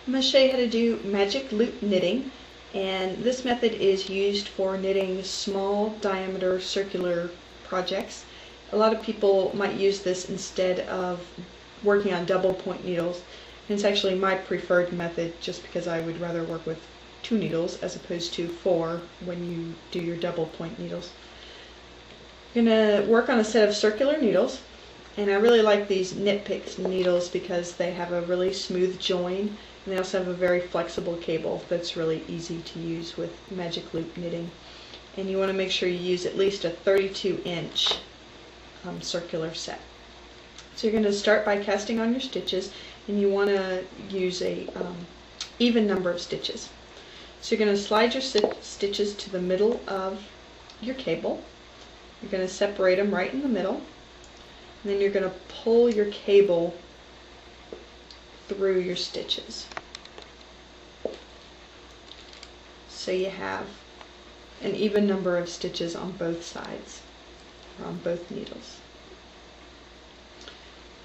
I'm going to show you how to do magic loop knitting, and this method is used for knitting small diameter circular projects. A lot of people might use this instead of working on double point needles, and it's actually my preferred method just because I would rather work with 2 needles as opposed to 4 when you do your double point needles. I'm going to work on a set of circular needles, and I really like these Knit Picks needles because they have a really smooth join, and they also have a very flexible cable that's really easy to use with magic loop knitting. And you want to make sure you use at least a 32-inch circular set. So you're going to start by casting on your stitches, and you want to use a even number of stitches. So you're going to slide your stitches to the middle of your cable. You're going to separate them right in the middle, and then you're going to pull your cable through your stitches. So you have an even number of stitches on both sides, or on both needles.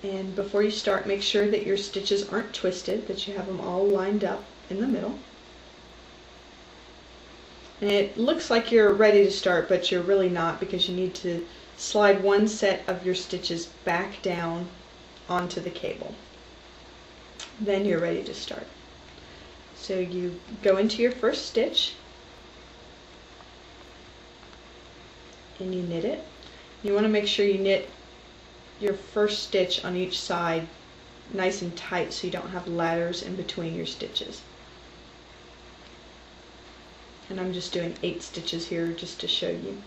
And before you start, make sure that your stitches aren't twisted, that you have them all lined up in the middle. And it looks like you're ready to start, but you're really not, because you need to slide one set of your stitches back down onto the cable. Then you're ready to start. So you go into your first stitch and you knit it. You want to make sure you knit your first stitch on each side nice and tight so you don't have ladders in between your stitches. And I'm just doing 8 stitches here just to show you.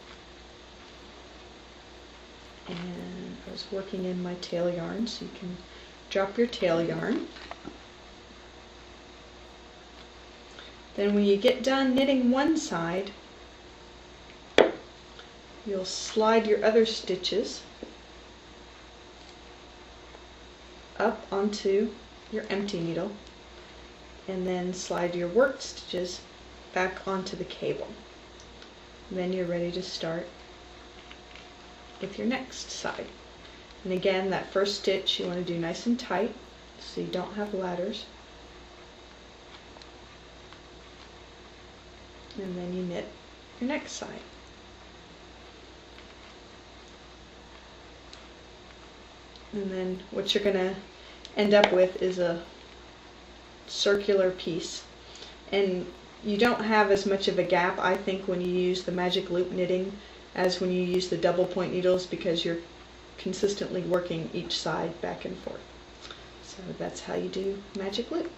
And I was working in my tail yarn, so you can drop your tail yarn. Then when you get done knitting one side, you'll slide your other stitches up onto your empty needle, and then slide your worked stitches back onto the cable. And then you're ready to start with your next side. And again, that first stitch you want to do nice and tight so you don't have ladders. And then you knit your next side. And then what you're going to end up with is a circular piece. And you don't have as much of a gap, I think, when you use the magic loop knitting as when you use the double point needles, because you're consistently working each side back and forth. So that's how you do magic loop.